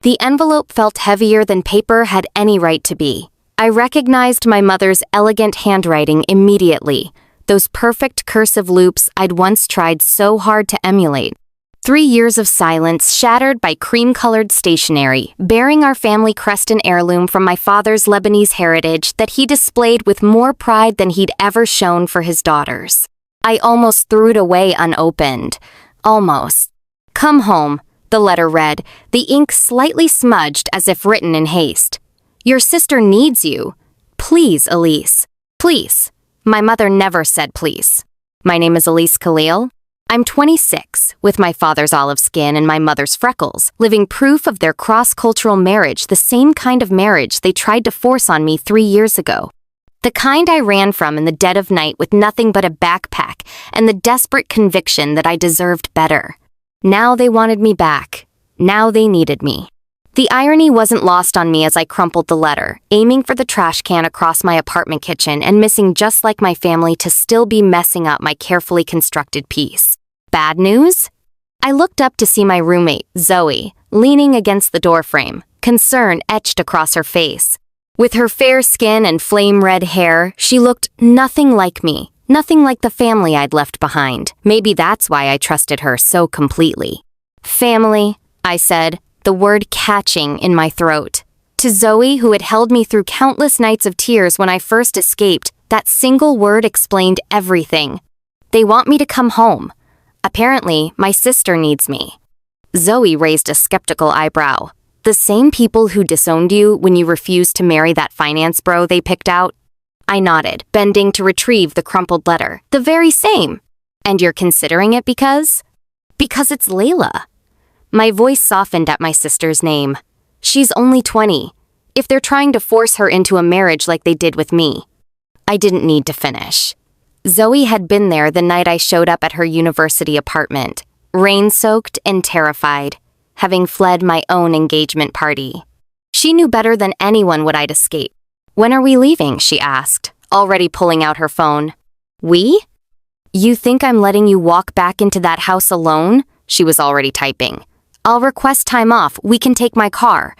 The envelope felt heavier than paper had any right to be. I recognized my mother's elegant handwriting immediately, those perfect cursive loops I'd once tried so hard to emulate. 3 years of silence shattered by cream-colored stationery, bearing our family crest and heirloom from my father's Lebanese heritage that he displayed with more pride than he'd ever shown for his daughters. I almost threw it away unopened. Almost. "Come home," the letter read, the ink slightly smudged as if written in haste. "Your sister needs you. Please, Elise. Please." My mother never said please. My name is Elise Khalil. I'm 26, with my father's olive skin and my mother's freckles, living proof of their cross-cultural marriage, the same kind of marriage they tried to force on me 3 years ago. The kind I ran from in the dead of night with nothing but a backpack and the desperate conviction that I deserved better. Now they wanted me back. Now they needed me. The irony wasn't lost on me as I crumpled the letter, aiming for the trash can across my apartment kitchen and missing just like my family to still be messing up my carefully constructed peace. Bad news? I looked up to see my roommate, Zoe, leaning against the doorframe, concern etched across her face. With her fair skin and flame-red hair, she looked nothing like me, nothing like the family I'd left behind. Maybe that's why I trusted her so completely. "Family," I said, the word catching in my throat. To Zoe, who had held me through countless nights of tears when I first escaped, that single word explained everything. They want me to come home. Apparently, my sister needs me. Zoe raised a skeptical eyebrow. "The same people who disowned you when you refused to marry that finance bro they picked out?" I nodded, bending to retrieve the crumpled letter. "The very same. And you're considering it because?" "Because it's Layla." My voice softened at my sister's name. She's only 20. If they're trying to force her into a marriage like they did with me. I didn't need to finish. Zoe had been there the night I showed up at her university apartment, rain-soaked and terrified, having fled my own engagement party. She knew better than anyone what I'd escape. "When are we leaving?" she asked, already pulling out her phone. "We? You think I'm letting you walk back into that house alone?" She was already typing. "I'll request time off. We can take my car."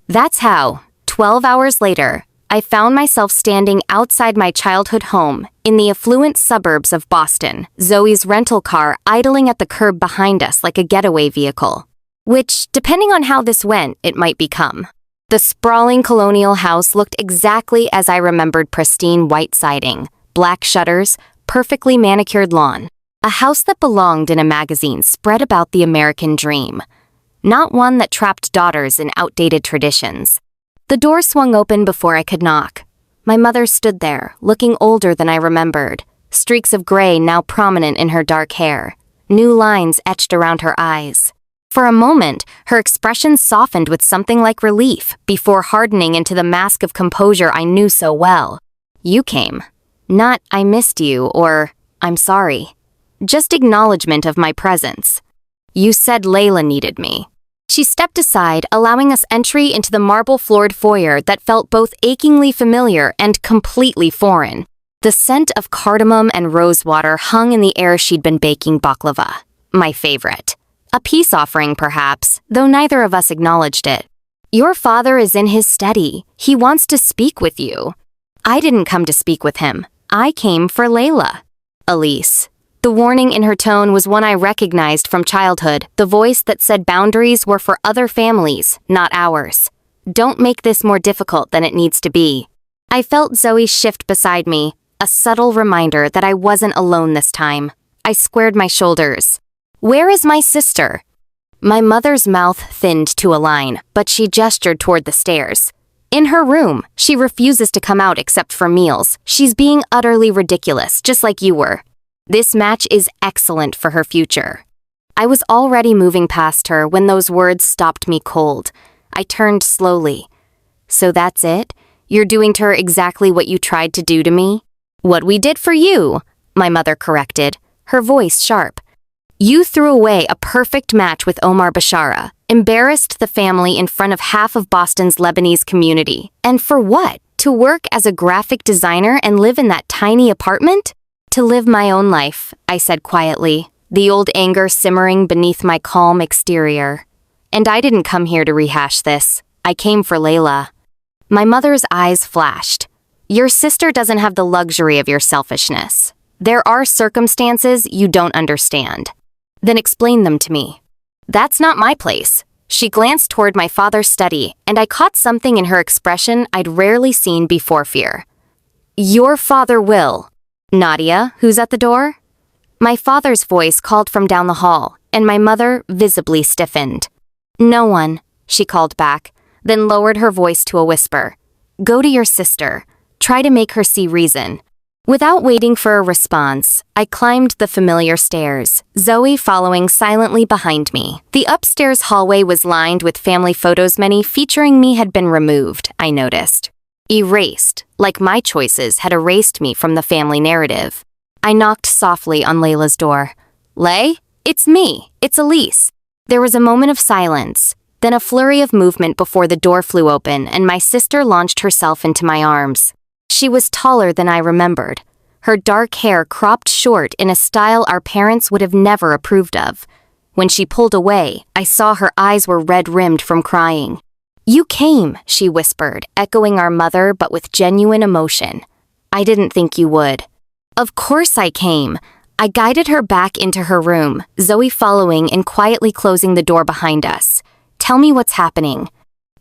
That's how, 12 hours later, I found myself standing outside my childhood home in the affluent suburbs of Boston, Zoe's rental car idling at the curb behind us like a getaway vehicle. Which, depending on how this went, it might become. The sprawling colonial house looked exactly as I remembered: pristine white siding, black shutters, perfectly manicured lawn. A house that belonged in a magazine spread about the American dream. Not one that trapped daughters in outdated traditions. The door swung open before I could knock. My mother stood there, looking older than I remembered, streaks of gray now prominent in her dark hair, new lines etched around her eyes. For a moment, her expression softened with something like relief before hardening into the mask of composure I knew so well. "You came. Not, 'I missed you,' or 'I'm sorry.' Just acknowledgement of my presence. You said Layla needed me." She stepped aside, allowing us entry into the marble-floored foyer that felt both achingly familiar and completely foreign. The scent of cardamom and rosewater hung in the air she'd been baking baklava, my favorite. A peace offering, perhaps, though neither of us acknowledged it. "Your father is in his study. He wants to speak with you." I didn't come to speak with him. I came for Layla. "Elise." The warning in her tone was one I recognized from childhood, the voice that said boundaries were for other families, not ours. Don't make this more difficult than it needs to be. I felt Zoe shift beside me, a subtle reminder that I wasn't alone this time. I squared my shoulders. "Where is my sister?" My mother's mouth thinned to a line, but she gestured toward the stairs. "In her room. She refuses to come out except for meals. She's being utterly ridiculous, just like you were. This match is excellent for her future." I was already moving past her when those words stopped me cold. I turned slowly. "So that's it? You're doing to her exactly what you tried to do to me?" "What we did for you," my mother corrected, her voice sharp. "You threw away a perfect match with Omar Bashara, embarrassed the family in front of half of Boston's Lebanese community. And for what? To work as a graphic designer and live in that tiny apartment?" "To live my own life," I said quietly, the old anger simmering beneath my calm exterior. And I didn't come here to rehash this. I came for Layla. My mother's eyes flashed. Your sister doesn't have the luxury of your selfishness. There are circumstances you don't understand. Then explain them to me. That's not my place. She glanced toward my father's study, and I caught something in her expression I'd rarely seen before fear. Your father will. Nadia, who's at the door? My father's voice called from down the hall, and my mother visibly stiffened. No one, she called back, then lowered her voice to a whisper. Go to your sister. Try to make her see reason. Without waiting for a response, I climbed the familiar stairs, Zoe following silently behind me. The upstairs hallway was lined with family photos, many featuring me had been removed, I noticed. Erased, like my choices had erased me from the family narrative. I knocked softly on Layla's door. Lay? It's me. It's Elise. There was a moment of silence, then a flurry of movement before the door flew open and my sister launched herself into my arms. She was taller than I remembered, her dark hair cropped short in a style our parents would have never approved of. When she pulled away, I saw her eyes were red-rimmed from crying. You came, she whispered, echoing our mother but with genuine emotion. I didn't think you would. Of course I came. I guided her back into her room, Zoe following and quietly closing the door behind us. Tell me what's happening.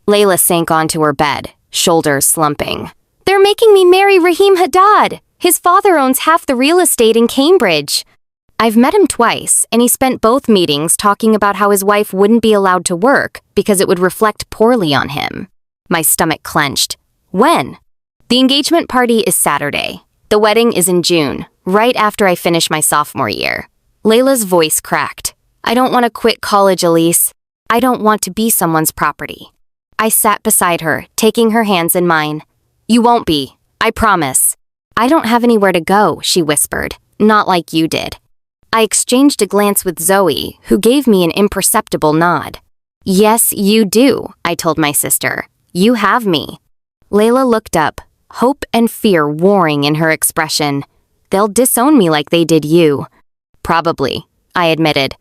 Layla sank onto her bed, shoulders slumping. They're making me marry Rahim Haddad. His father owns half the real estate in Cambridge. I've met him twice, and he spent both meetings talking about how his wife wouldn't be allowed to work because it would reflect poorly on him. My stomach clenched. When? The engagement party is Saturday. The wedding is in June, right after I finish my sophomore year. Layla's voice cracked. I don't want to quit college, Elise. I don't want to be someone's property. I sat beside her, taking her hands in mine. You won't be. I promise. I don't have anywhere to go, she whispered. Not like you did. I exchanged a glance with Zoe, who gave me an imperceptible nod. Yes, you do, I told my sister. You have me. Layla looked up, hope and fear warring in her expression. They'll disown me like they did you. Probably, I admitted.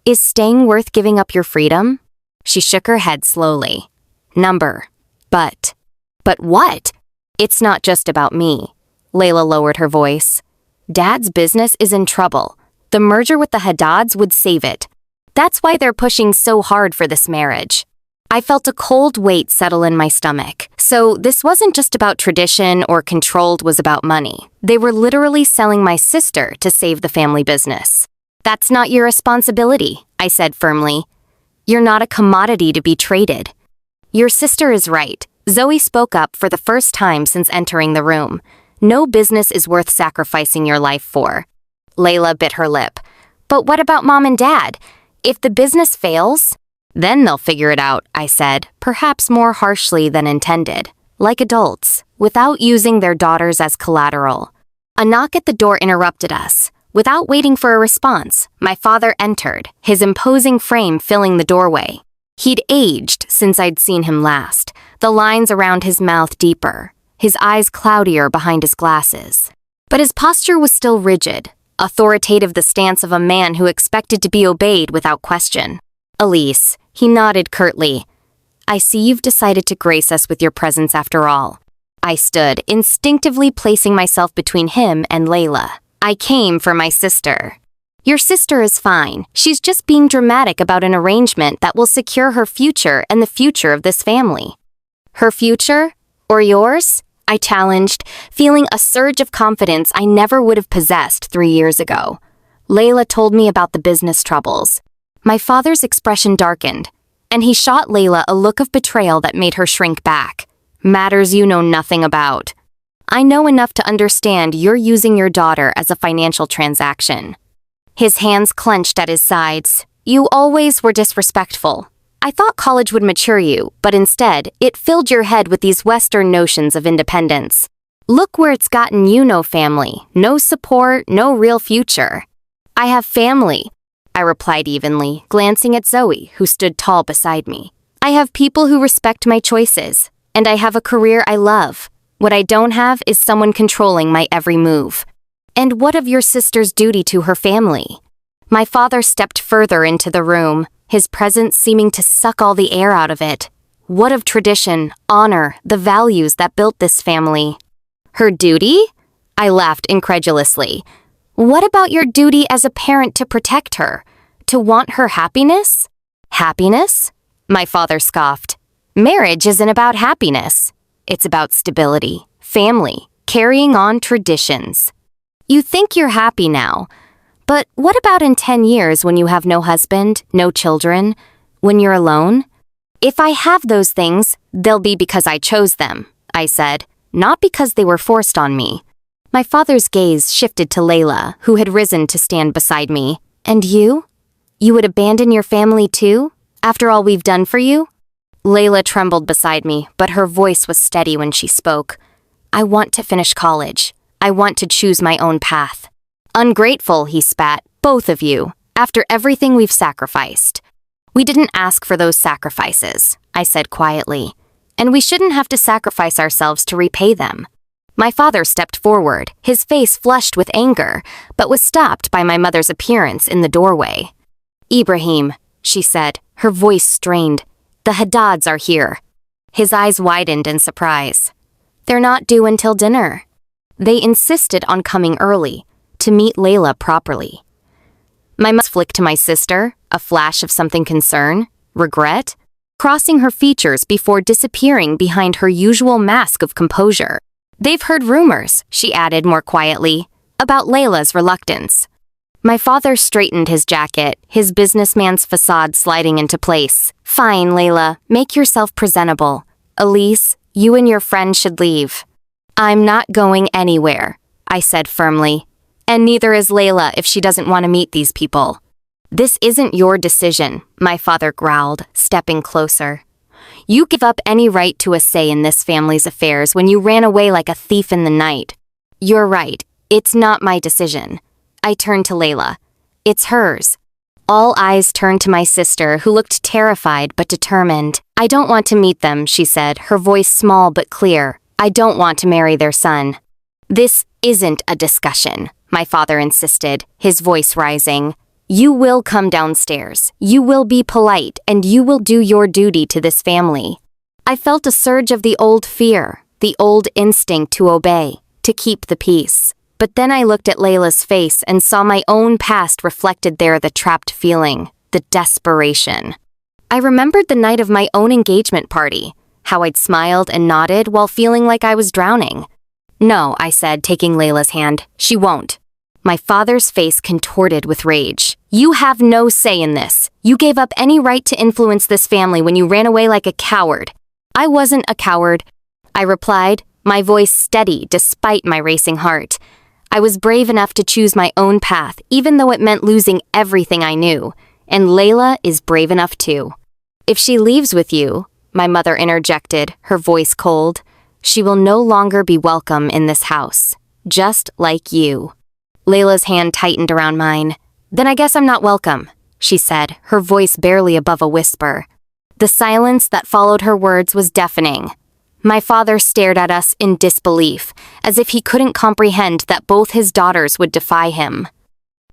Is staying worth giving up your freedom? She shook her head slowly. Number. But what? It's not just about me. Layla lowered her voice. Dad's business is in trouble. The merger with the Haddads would save it. That's why they're pushing so hard for this marriage. I felt a cold weight settle in my stomach. So this wasn't just about tradition or controlled was about money. They were literally selling my sister to save the family business. That's not your responsibility, I said firmly. You're not a commodity to be traded. Your sister is right. Zoe spoke up for the first time since entering the room. No business is worth sacrificing your life for. Layla bit her lip. But what about Mom and Dad? If the business fails, then they'll figure it out, I said, perhaps more harshly than intended, like adults, without using their daughters as collateral. A knock at the door interrupted us. Without waiting for a response, my father entered, his imposing frame filling the doorway. He'd aged since I'd seen him last, the lines around his mouth deeper, his eyes cloudier behind his glasses. But his posture was still rigid, authoritative, the stance of a man who expected to be obeyed without question. Elise, he nodded curtly. I see you've decided to grace us with your presence after all. I stood, instinctively placing myself between him and Layla. I came for my sister. Your sister is fine. She's just being dramatic about an arrangement that will secure her future and the future of this family. Her future? Or yours? I challenged, feeling a surge of confidence I never would have possessed 3 years ago. Layla told me about the business troubles. My father's expression darkened, and he shot Layla a look of betrayal that made her shrink back. Matters you know nothing about. I know enough to understand you're using your daughter as a financial transaction. His hands clenched at his sides. You always were disrespectful. I thought college would mature you, but instead, it filled your head with these Western notions of independence. Look where it's gotten you. No family, no support, no real future. I have family, I replied evenly, glancing at Zoe, who stood tall beside me. I have people who respect my choices, and I have a career I love. What I don't have is someone controlling my every move. And what of your sister's duty to her family? My father stepped further into the room, his presence seeming to suck all the air out of it. What of tradition, honor, the values that built this family? Her duty? I laughed incredulously. What about your duty as a parent to protect her? To want her happiness? Happiness? My father scoffed. Marriage isn't about happiness. It's about stability, family, carrying on traditions. You think you're happy now, but what about in 10 years when you have no husband, no children, when you're alone? If I have those things, they'll be because I chose them, I said, not because they were forced on me. My father's gaze shifted to Layla, who had risen to stand beside me. And you? You would abandon your family too, after all we've done for you? Layla trembled beside me, but her voice was steady when she spoke. I want to finish college. I want to choose my own path. Ungrateful, he spat, both of you, after everything we've sacrificed. We didn't ask for those sacrifices, I said quietly, and we shouldn't have to sacrifice ourselves to repay them. My father stepped forward, his face flushed with anger, but was stopped by my mother's appearance in the doorway. Ibrahim, she said, her voice strained. The Haddads are here. His eyes widened in surprise. They're not due until dinner. They insisted on coming early, to meet Layla properly. My mother flicked to my sister, a flash of something concern, regret, crossing her features before disappearing behind her usual mask of composure. They've heard rumors, she added more quietly, about Layla's reluctance. My father straightened his jacket, his businessman's facade sliding into place. Fine, Layla, make yourself presentable. Elise, you and your friend should leave. I'm not going anywhere, I said firmly. And neither is Layla if she doesn't want to meet these people. This isn't your decision, my father growled, stepping closer. You give up any right to a say in this family's affairs when you ran away like a thief in the night. You're right, it's not my decision. I turned to Layla. It's hers. All eyes turned to my sister, who looked terrified but determined. I don't want to meet them, she said, her voice small but clear. I don't want to marry their son. This isn't a discussion, my father insisted, his voice rising. You will come downstairs, you will be polite, and you will do your duty to this family. I felt a surge of the old fear, the old instinct to obey, to keep the peace. But then I looked at Layla's face and saw my own past reflected there, the trapped feeling, the desperation. I remembered the night of my own engagement party, how I'd smiled and nodded while feeling like I was drowning. No, I said, taking Layla's hand, she won't. My father's face contorted with rage. You have no say in this. You gave up any right to influence this family when you ran away like a coward. I wasn't a coward, I replied, my voice steady despite my racing heart. I was brave enough to choose my own path, even though it meant losing everything I knew. And Layla is brave enough too. If she leaves with you, my mother interjected, her voice cold, she will no longer be welcome in this house, just like you. Layla's hand tightened around mine. Then I guess I'm not welcome, she said, her voice barely above a whisper. The silence that followed her words was deafening. My father stared at us in disbelief, as if he couldn't comprehend that both his daughters would defy him.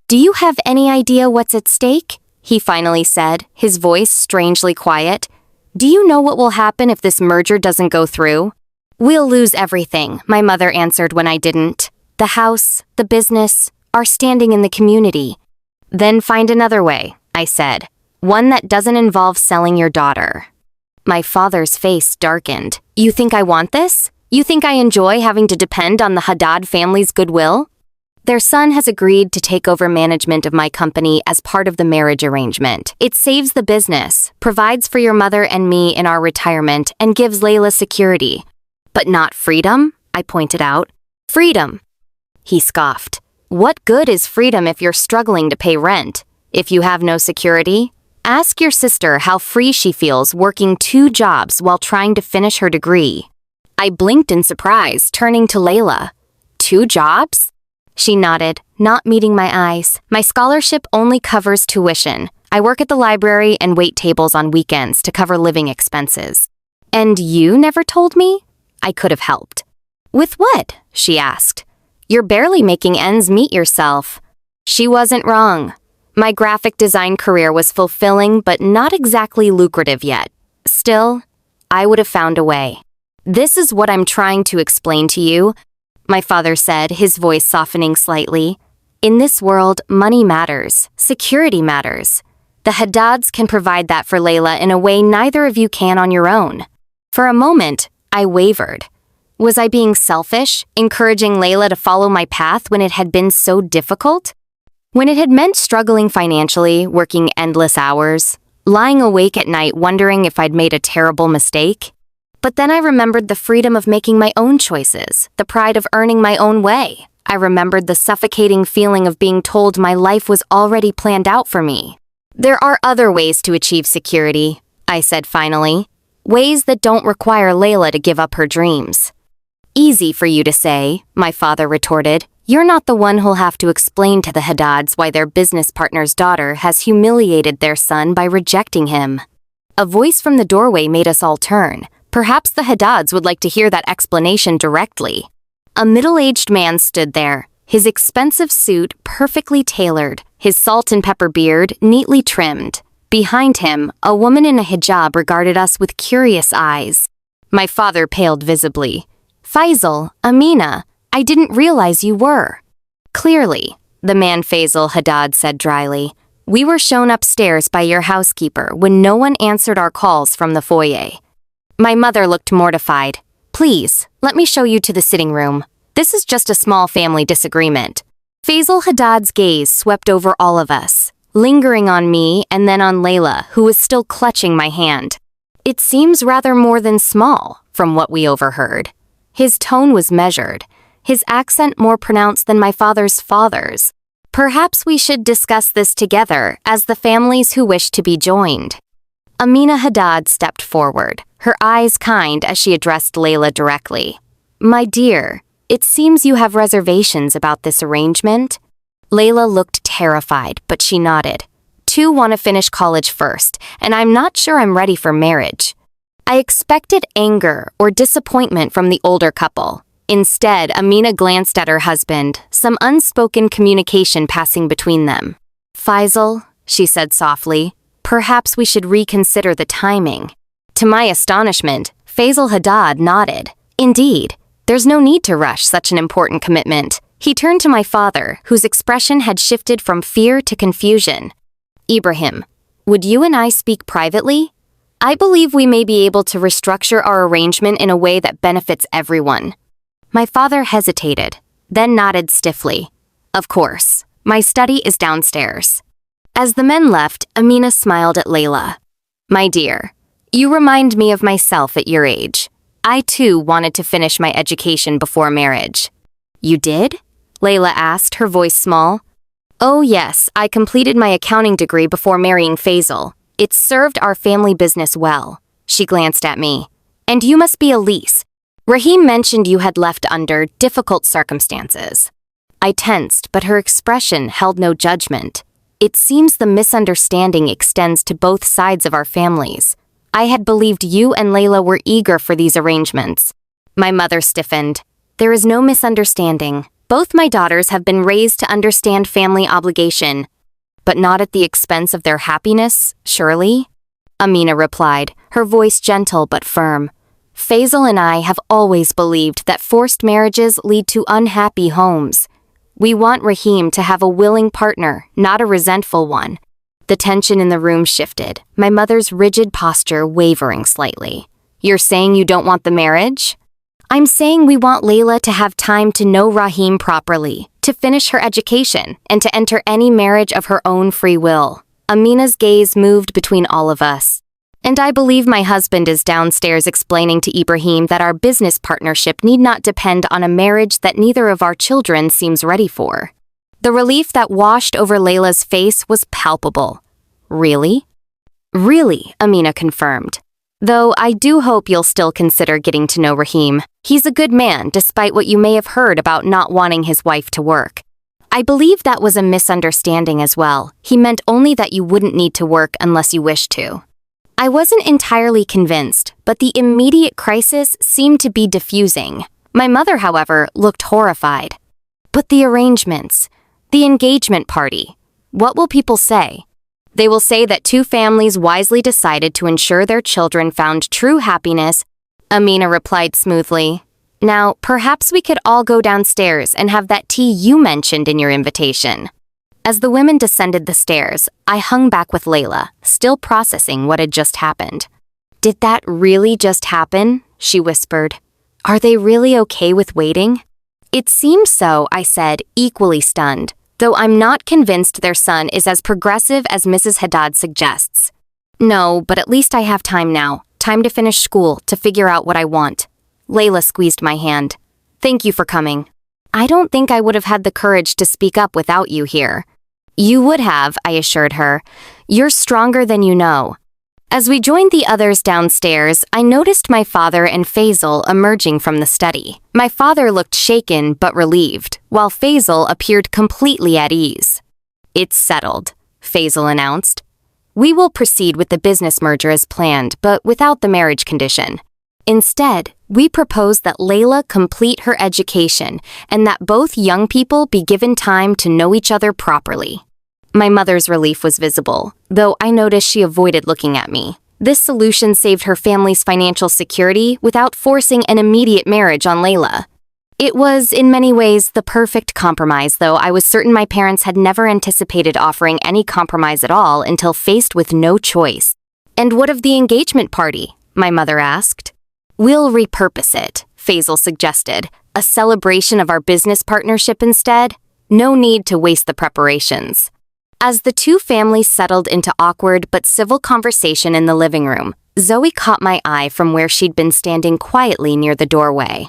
Do you have any idea what's at stake? He finally said, his voice strangely quiet. Do you know what will happen if this merger doesn't go through? We'll lose everything, my mother answered when I didn't. The house, the business, our standing in the community. Then find another way, I said. One that doesn't involve selling your daughter. My father's face darkened. You think I want this? You think I enjoy having to depend on the Haddad family's goodwill? Their son has agreed to take over management of my company as part of the marriage arrangement. It saves the business, provides for your mother and me in our retirement, and gives Layla security. But not freedom, I pointed out. Freedom. He scoffed. What good is freedom if you're struggling to pay rent? If you have no security? Ask your sister how free she feels working 2 jobs while trying to finish her degree. I blinked in surprise, turning to Layla. 2 jobs? She nodded, not meeting my eyes. My scholarship only covers tuition. I work at the library and wait tables on weekends to cover living expenses. And you never told me? I could have helped. With what? She asked. You're barely making ends meet yourself. She wasn't wrong. My graphic design career was fulfilling but not exactly lucrative yet. Still, I would have found a way. "This is what I'm trying to explain to you," my father said, his voice softening slightly. "In this world, money matters. Security matters. The Haddads can provide that for Layla in a way neither of you can on your own." For a moment, I wavered. Was I being selfish, encouraging Layla to follow my path when it had been so difficult? When it had meant struggling financially, working endless hours, lying awake at night wondering if I'd made a terrible mistake? But then I remembered the freedom of making my own choices, the pride of earning my own way. I remembered the suffocating feeling of being told my life was already planned out for me. "There are other ways to achieve security," I said finally. "Ways that don't require Layla to give up her dreams." "Easy for you to say," my father retorted. "You're not the one who'll have to explain to the Haddads why their business partner's daughter has humiliated their son by rejecting him." A voice from the doorway made us all turn. Perhaps the Haddads would like to hear that explanation directly. A middle-aged man stood there, his expensive suit perfectly tailored, his salt and pepper beard neatly trimmed. Behind him, a woman in a hijab regarded us with curious eyes. My father paled visibly. "Faisal, Amina, I didn't realize you were." "Clearly," the man Faisal Haddad said dryly. "We were shown upstairs by your housekeeper when no one answered our calls from the foyer." My mother looked mortified. "Please, let me show you to the sitting room. This is just a small family disagreement." Faisal Haddad's gaze swept over all of us, lingering on me and then on Layla, who was still clutching my hand. "It seems rather more than small, from what we overheard." His tone was measured, his accent more pronounced than my father's father's. "Perhaps we should discuss this together as the families who wish to be joined." Amina Haddad stepped forward, her eyes kind as she addressed Layla directly. "My dear, it seems you have reservations about this arrangement." Layla looked terrified, but she nodded. "Two want to finish college first, and I'm not sure I'm ready for marriage." I expected anger or disappointment from the older couple. Instead, Amina glanced at her husband, some unspoken communication passing between them. "Faisal," she said softly, "perhaps we should reconsider the timing." To my astonishment, Faisal Haddad nodded. "Indeed, there's no need to rush such an important commitment." He turned to my father, whose expression had shifted from fear to confusion. "Ibrahim, would you and I speak privately? I believe we may be able to restructure our arrangement in a way that benefits everyone." My father hesitated, then nodded stiffly. "Of course, my study is downstairs." As the men left, Amina smiled at Layla. "My dear, you remind me of myself at your age. I too wanted to finish my education before marriage." "You did?" Layla asked, her voice small. "Oh yes, I completed my accounting degree before marrying Faisal. It served our family business well." She glanced at me. "And you must be Elise. Rahim mentioned you had left under difficult circumstances." I tensed, but her expression held no judgment. It seems the misunderstanding extends to both sides of our families. I had believed you and Layla were eager for these arrangements. My mother stiffened. "There is no misunderstanding. Both my daughters have been raised to understand family obligation." "But not at the expense of their happiness, surely?" Amina replied, her voice gentle but firm. "Faisal and I have always believed that forced marriages lead to unhappy homes. We want Rahim to have a willing partner, not a resentful one." The tension in the room shifted, my mother's rigid posture wavering slightly. "You're saying you don't want the marriage?" "I'm saying we want Layla to have time to know Rahim properly, to finish her education, and to enter any marriage of her own free will." Amina's gaze moved between all of us. "And I believe my husband is downstairs explaining to Ibrahim that our business partnership need not depend on a marriage that neither of our children seems ready for." The relief that washed over Layla's face was palpable. "Really?" "Really," Amina confirmed. "Though I do hope you'll still consider getting to know Rahim. He's a good man, despite what you may have heard about not wanting his wife to work." I believe that was a misunderstanding as well. He meant only that you wouldn't need to work unless you wished to. I wasn't entirely convinced, but the immediate crisis seemed to be diffusing. My mother, however, looked horrified. "But the arrangements, the engagement party, What will people say? They will say that two families wisely decided to ensure their children found true happiness. Amina replied smoothly. Now, perhaps we could all go downstairs and have that tea you mentioned in your invitation. As the women descended the stairs, I hung back with Layla, still processing what had just happened. Did that really just happen? She whispered. Are they really okay with waiting? It seems so, I said, equally stunned, though I'm not convinced their son is as progressive as Mrs. Haddad suggests. No, but at least I have time now. Time to finish school, to figure out what I want. Layla squeezed my hand. Thank you for coming. I don't think I would have had the courage to speak up without you here. You would have, I assured her. You're stronger than you know. As we joined the others downstairs, I noticed my father and Faisal emerging from the study. My father looked shaken but relieved, while Faisal appeared completely at ease. It's settled, Faisal announced. We will proceed with the business merger as planned, but without the marriage condition. Instead, we propose that Layla complete her education and that both young people be given time to know each other properly. My mother's relief was visible, though I noticed she avoided looking at me. This solution saved her family's financial security without forcing an immediate marriage on Layla. It was, in many ways, the perfect compromise, though I was certain my parents had never anticipated offering any compromise at all until faced with no choice. And what of the engagement party? My mother asked. We'll repurpose it, Faisal suggested. A celebration of our business partnership instead? No need to waste the preparations. As the two families settled into awkward but civil conversation in the living room, Zoe caught my eye from where she'd been standing quietly near the doorway.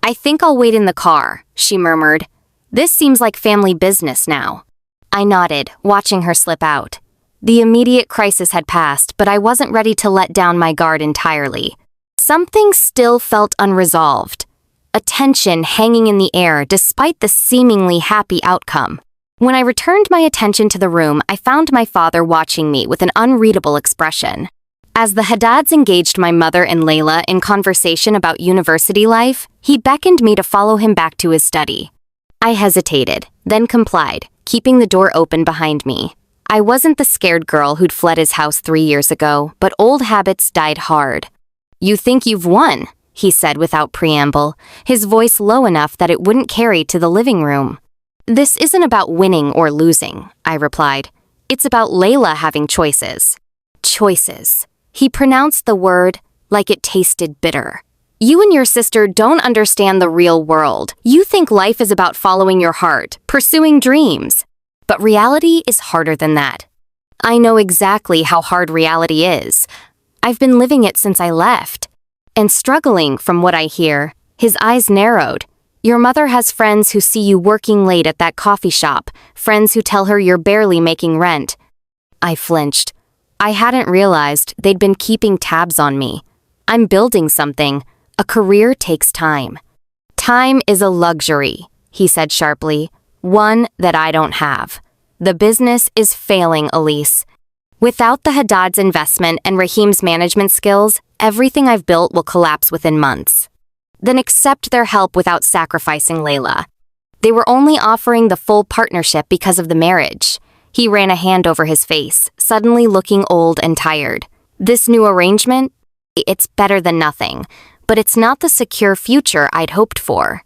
I think I'll wait in the car, she murmured. This seems like family business now. I nodded, watching her slip out. The immediate crisis had passed, but I wasn't ready to let down my guard entirely. Something still felt unresolved. A tension hanging in the air despite the seemingly happy outcome. When I returned my attention to the room, I found my father watching me with an unreadable expression. As the Haddads engaged my mother and Layla in conversation about university life, he beckoned me to follow him back to his study. I hesitated, then complied, keeping the door open behind me. I wasn't the scared girl who'd fled his house 3 years ago, but old habits died hard. You think you've won, he said without preamble, his voice low enough that it wouldn't carry to the living room. This isn't about winning or losing, I replied. It's about Layla having choices. Choices. He pronounced the word like it tasted bitter. You and your sister don't understand the real world. You think life is about following your heart, pursuing dreams. But reality is harder than that. I know exactly how hard reality is. I've been living it since I left. And struggling, from what I hear. His eyes narrowed. Your mother has friends who see you working late at that coffee shop, friends who tell her you're barely making rent. I flinched. I hadn't realized they'd been keeping tabs on me. I'm building something. A career takes time. Time is a luxury, he said sharply, one that I don't have. The business is failing, Elise. Without the Haddad's investment and Rahim's management skills, everything I've built will collapse within months. Then accept their help without sacrificing Layla. They were only offering the full partnership because of the marriage. He ran a hand over his face, suddenly looking old and tired. This new arrangement? It's better than nothing, but it's not the secure future I'd hoped for.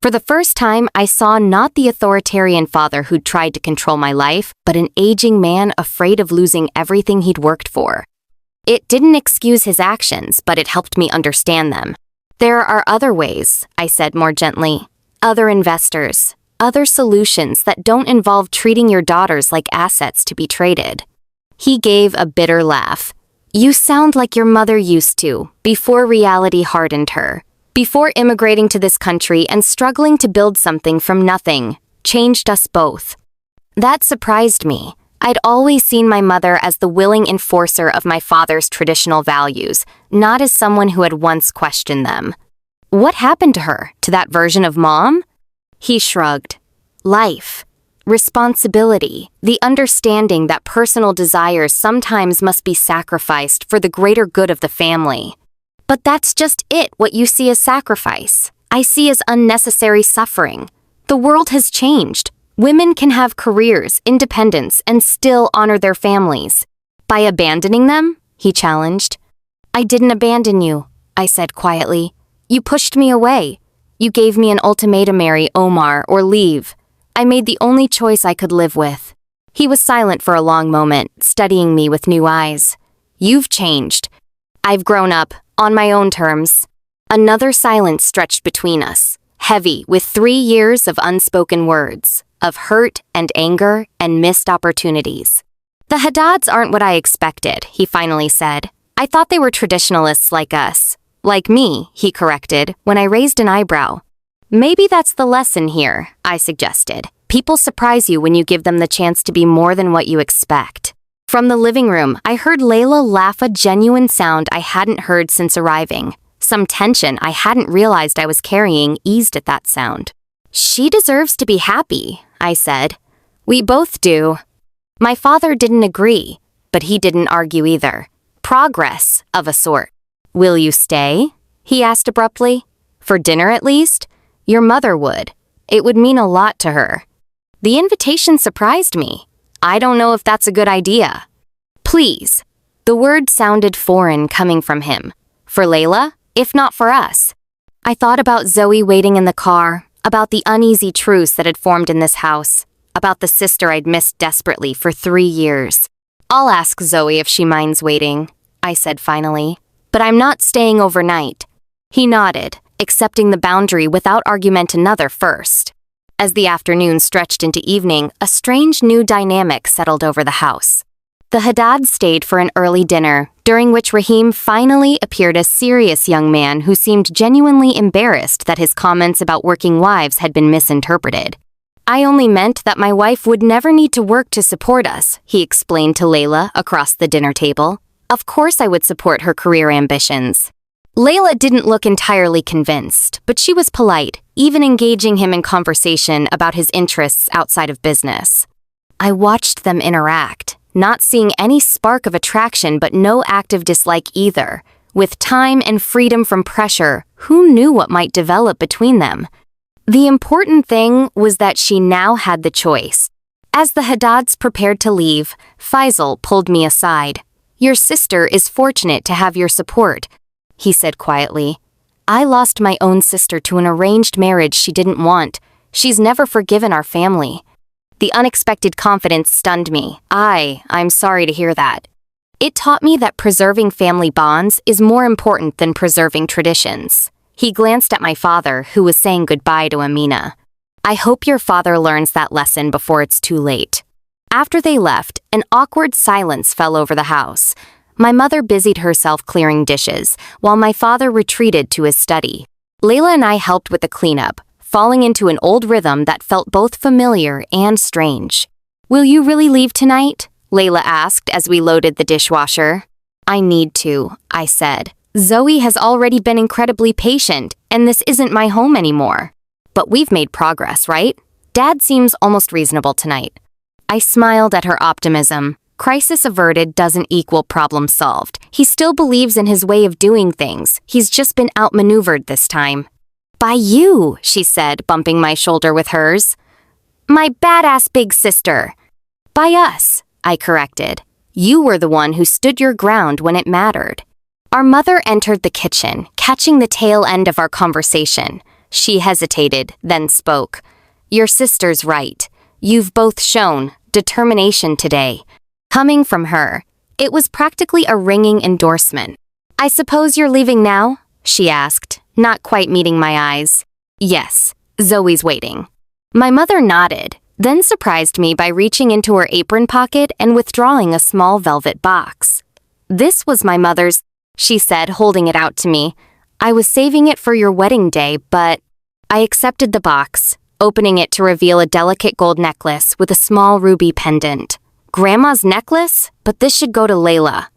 For the first time, I saw not the authoritarian father who'd tried to control my life, but an aging man afraid of losing everything he'd worked for. It didn't excuse his actions, but it helped me understand them. There are other ways, I said more gently. Other investors, other solutions that don't involve treating your daughters like assets to be traded. He gave a bitter laugh. You sound like your mother used to, before reality hardened her. Before immigrating to this country and struggling to build something from nothing, changed us both. That surprised me. I'd always seen my mother as the willing enforcer of my father's traditional values, not as someone who had once questioned them. What happened to her, to that version of Mom? He shrugged. Life. Responsibility. The understanding that personal desires sometimes must be sacrificed for the greater good of the family. But that's just it, what you see as sacrifice. I see as unnecessary suffering. The world has changed. Women can have careers, independence, and still honor their families. By abandoning them? He challenged. I didn't abandon you, I said quietly. You pushed me away. You gave me an ultimatum: marry Omar or leave. I made the only choice I could live with. He was silent for a long moment, studying me with new eyes. You've changed. I've grown up, on my own terms. Another silence stretched between us, heavy with 3 years of unspoken words, of hurt and anger and missed opportunities. The Haddads aren't what I expected, he finally said. I thought they were traditionalists like us. Like me, he corrected, when I raised an eyebrow. Maybe that's the lesson here, I suggested. People surprise you when you give them the chance to be more than what you expect. From the living room, I heard Layla laugh, a genuine sound I hadn't heard since arriving. Some tension I hadn't realized I was carrying eased at that sound. She deserves to be happy, I said. We both do. My father didn't agree, but he didn't argue either. Progress, of a sort. Will you stay? He asked abruptly. For dinner at least? Your mother would. It would mean a lot to her. The invitation surprised me. I don't know if that's a good idea. Please. The word sounded foreign coming from him. For Layla, if not for us. I thought about Zoe waiting in the car, about the uneasy truce that had formed in this house, about the sister I'd missed desperately for 3 years. I'll ask Zoe if she minds waiting, I said finally. But I'm not staying overnight. He nodded, accepting the boundary without argument. Another first. As the afternoon stretched into evening, a strange new dynamic settled over the house. The Haddads stayed for an early dinner, during which Rahim finally appeared, a serious young man who seemed genuinely embarrassed that his comments about working wives had been misinterpreted. I only meant that my wife would never need to work to support us, he explained to Layla across the dinner table. Of course I would support her career ambitions. Layla didn't look entirely convinced, but she was polite, even engaging him in conversation about his interests outside of business. I watched them interact, not seeing any spark of attraction but no active dislike either. With time and freedom from pressure, who knew what might develop between them? The important thing was that she now had the choice. As the Haddads prepared to leave, Faisal pulled me aside. Your sister is fortunate to have your support, he said quietly. I lost my own sister to an arranged marriage she didn't want. She's never forgiven our family. The unexpected confidence stunned me. I'm sorry to hear that. It taught me that preserving family bonds is more important than preserving traditions. He glanced at my father, who was saying goodbye to Amina. I hope your father learns that lesson before it's too late. After they left, an awkward silence fell over the house. My mother busied herself clearing dishes, while my father retreated to his study. Layla and I helped with the cleanup, falling into an old rhythm that felt both familiar and strange. Will you really leave tonight? Layla asked as we loaded the dishwasher. I need to, I said. Zoe has already been incredibly patient, and this isn't my home anymore. But we've made progress, right? Dad seems almost reasonable tonight. I smiled at her optimism. Crisis averted doesn't equal problem solved. He still believes in his way of doing things. He's just been outmaneuvered this time. By you, she said, bumping my shoulder with hers. My badass big sister. By us, I corrected. You were the one who stood your ground when it mattered. Our mother entered the kitchen, catching the tail end of our conversation. She hesitated, then spoke. Your sister's right. You've both shown determination today. Coming from her, it was practically a ringing endorsement. I suppose you're leaving now? She asked, not quite meeting my eyes. Yes, Zoe's waiting. My mother nodded, then surprised me by reaching into her apron pocket and withdrawing a small velvet box. This was my mother's, she said, holding it out to me. I was saving it for your wedding day, but I accepted the box, opening it to reveal a delicate gold necklace with a small ruby pendant. Grandma's necklace? But this should go to Layla.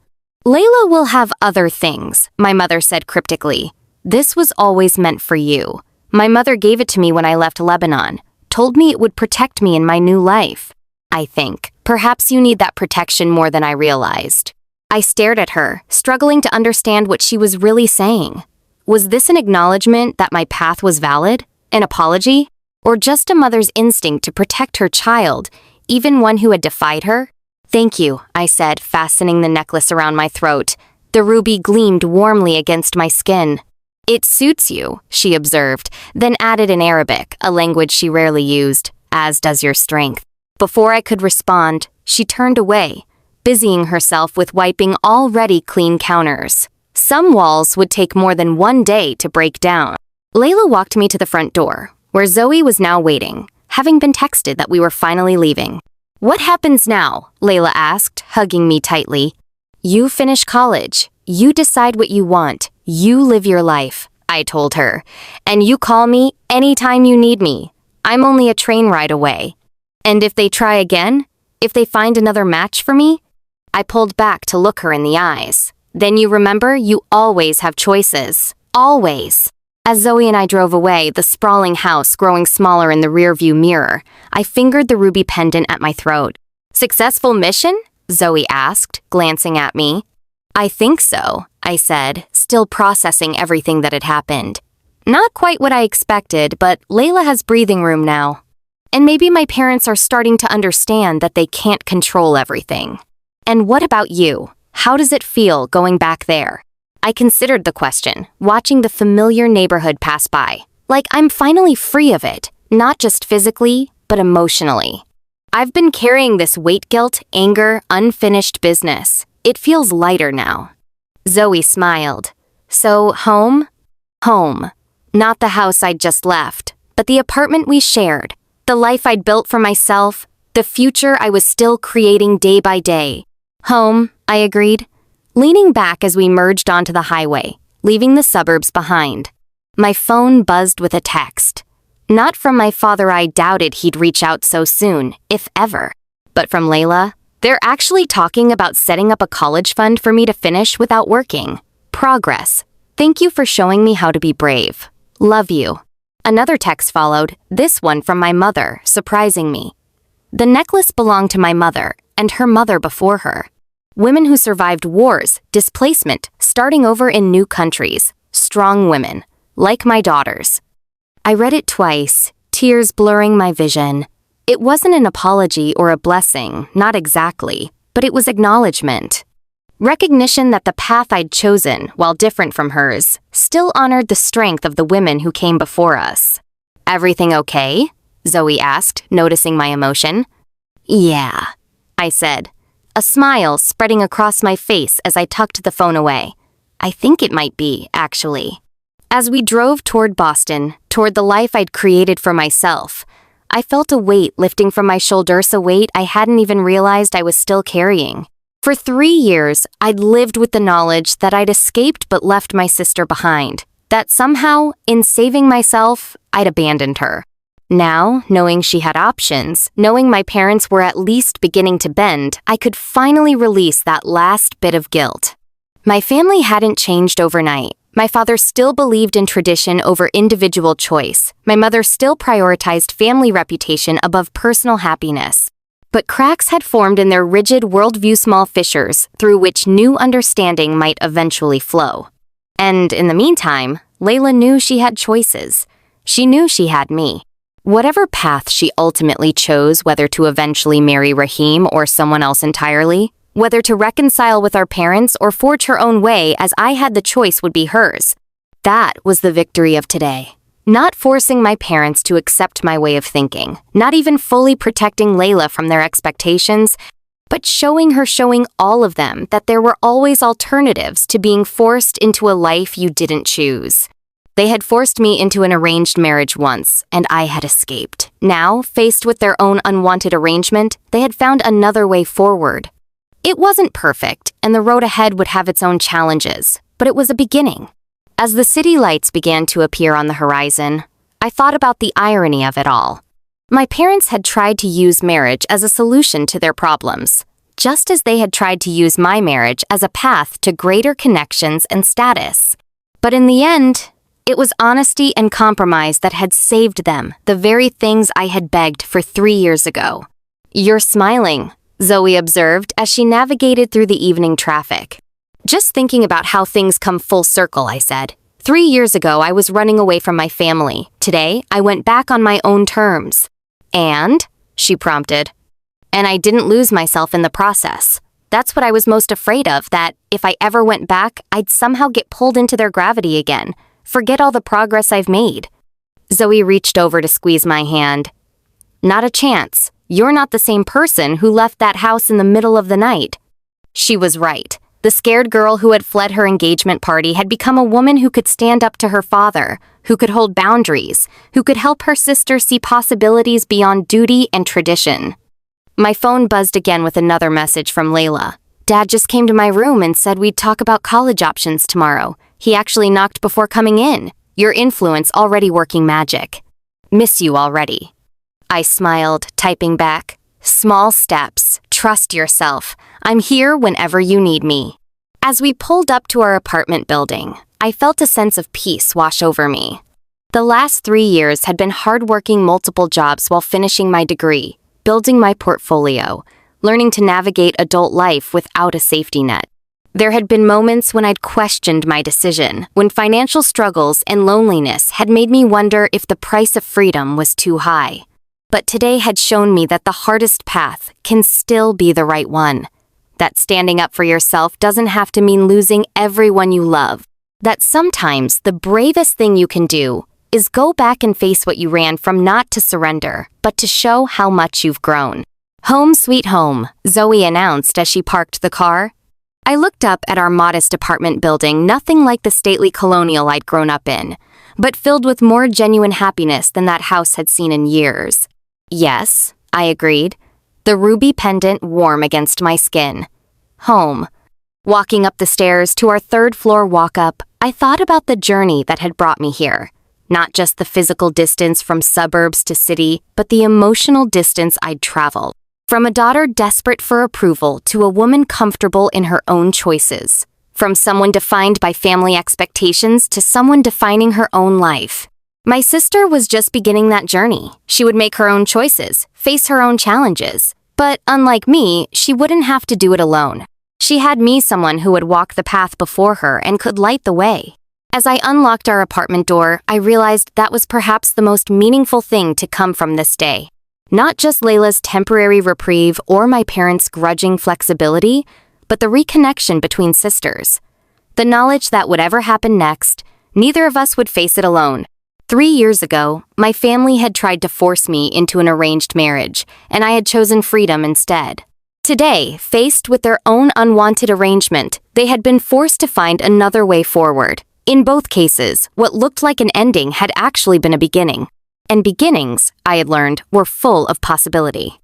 Layla will have other things, my mother said cryptically. This was always meant for you. My mother gave it to me when I left Lebanon, told me it would protect me in my new life. I think, perhaps you need that protection more than I realized. I stared at her, struggling to understand what she was really saying. Was this an acknowledgement that my path was valid? An apology? Or just a mother's instinct to protect her child, even one who had defied her? "Thank you," I said, fastening the necklace around my throat. The ruby gleamed warmly against my skin. "It suits you," she observed, then added in Arabic, a language she rarely used, "as does your strength." Before I could respond, she turned away, busying herself with wiping already clean counters. Some walls would take more than one day to break down. Layla walked me to the front door, where Zoe was now waiting, having been texted that we were finally leaving. "What happens now?" Layla asked, hugging me tightly. "You finish college. You decide what you want. You live your life," I told her. "And you call me anytime you need me. I'm only a train ride away. And if they try again? If they find another match for me?" I pulled back to look her in the eyes. "Then you remember you always have choices. Always." As Zoe and I drove away, the sprawling house growing smaller in the rearview mirror, I fingered the ruby pendant at my throat. "Successful mission?" Zoe asked, glancing at me. "I think so," I said, still processing everything that had happened. Not quite what I expected, but Layla has breathing room now. And maybe my parents are starting to understand that they can't control everything. "And what about you? How does it feel going back there?" I considered the question, watching the familiar neighborhood pass by. Like I'm finally free of it, not just physically, but emotionally. I've been carrying this weight, guilt, anger, unfinished business. It feels lighter now. Zoe smiled. "So, home?" Home. Not the house I'd just left, but the apartment we shared. The life I'd built for myself, the future I was still creating day by day. "Home," I agreed, leaning back as we merged onto the highway, leaving the suburbs behind. My phone buzzed with a text. Not from my father. I doubted he'd reach out so soon, if ever. But from Layla. "They're actually talking about setting up a college fund for me to finish without working. Progress. Thank you for showing me how to be brave. Love you." Another text followed, this one from my mother, surprising me. The necklace belonged to my mother, and her mother before her. Women who survived wars, displacement, starting over in new countries. Strong women, like my daughters. I read it twice, tears blurring my vision. It wasn't an apology or a blessing, not exactly, but it was acknowledgement. Recognition that the path I'd chosen, while different from hers, still honored the strength of the women who came before us. "Everything okay?" Zoe asked, noticing my emotion. "Yeah," I said, a smile spreading across my face as I tucked the phone away. "I think it might be, actually." As we drove toward Boston, toward the life I'd created for myself, I felt a weight lifting from my shoulders, a weight I hadn't even realized I was still carrying. For 3 years, I'd lived with the knowledge that I'd escaped but left my sister behind, that somehow, in saving myself, I'd abandoned her. Now, knowing she had options, knowing my parents were at least beginning to bend, I could finally release that last bit of guilt. My family hadn't changed overnight. My father still believed in tradition over individual choice. My mother still prioritized family reputation above personal happiness. But cracks had formed in their rigid worldview, small fissures through which new understanding might eventually flow. And in the meantime, Layla knew she had choices. She knew she had me. Whatever path she ultimately chose, whether to eventually marry Rahim or someone else entirely, whether to reconcile with our parents or forge her own way as I had the choice would be hers. That was the victory of today. Not forcing my parents to accept my way of thinking, not even fully protecting Layla from their expectations, but showing all of them that there were always alternatives to being forced into a life you didn't choose. They had forced me into an arranged marriage once, and I had escaped. Now, faced with their own unwanted arrangement, they had found another way forward. It wasn't perfect, and the road ahead would have its own challenges, but it was a beginning. As the city lights began to appear on the horizon, I thought about the irony of it all. My parents had tried to use marriage as a solution to their problems, just as they had tried to use my marriage as a path to greater connections and status. But in the end, it was honesty and compromise that had saved them, the very things I had begged for 3 years ago. "You're smiling," Zoe observed as she navigated through the evening traffic. "Just thinking about how things come full circle," I said. 3 years ago, I was running away from my family. Today, I went back on my own terms. And? She prompted. And I didn't lose myself in the process. That's what I was most afraid of, that if I ever went back, I'd somehow get pulled into their gravity again. Forget all the progress I've made. Zoe reached over to squeeze my hand. Not a chance. You're not the same person who left that house in the middle of the night. She was right. The scared girl who had fled her engagement party had become a woman who could stand up to her father, who could hold boundaries, who could help her sister see possibilities beyond duty and tradition. My phone buzzed again with another message from Layla. Dad just came to my room and said we'd talk about college options tomorrow. He actually knocked before coming in. Your influence already working magic. Miss you already. I smiled, typing back. Small steps. Trust yourself. I'm here whenever you need me. As we pulled up to our apartment building, I felt a sense of peace wash over me. The last 3 years had been hard working multiple jobs while finishing my degree, building my portfolio, learning to navigate adult life without a safety net. There had been moments when I'd questioned my decision, when financial struggles and loneliness had made me wonder if the price of freedom was too high. But today had shown me that the hardest path can still be the right one. That standing up for yourself doesn't have to mean losing everyone you love. That sometimes the bravest thing you can do is go back and face what you ran from, not to surrender, but to show how much you've grown. Home sweet home, Zoe announced as she parked the car. I looked up at our modest apartment building, nothing like the stately colonial I'd grown up in, but filled with more genuine happiness than that house had seen in years. Yes, I agreed, the ruby pendant warm against my skin. Home. Walking up the stairs to our third-floor walk-up, I thought about the journey that had brought me here. Not just the physical distance from suburbs to city, but the emotional distance I'd traveled. From a daughter desperate for approval to a woman comfortable in her own choices. From someone defined by family expectations to someone defining her own life. My sister was just beginning that journey. She would make her own choices, face her own challenges. But unlike me, she wouldn't have to do it alone. She had me, someone who would walk the path before her and could light the way. As I unlocked our apartment door, I realized that was perhaps the most meaningful thing to come from this day. Not just Layla's temporary reprieve or my parents' grudging flexibility, but the reconnection between sisters. The knowledge that whatever happened next, neither of us would face it alone. 3 years ago, my family had tried to force me into an arranged marriage, and I had chosen freedom instead. Today, faced with their own unwanted arrangement, they had been forced to find another way forward. In both cases, what looked like an ending had actually been a beginning. And beginnings, I had learned, were full of possibility.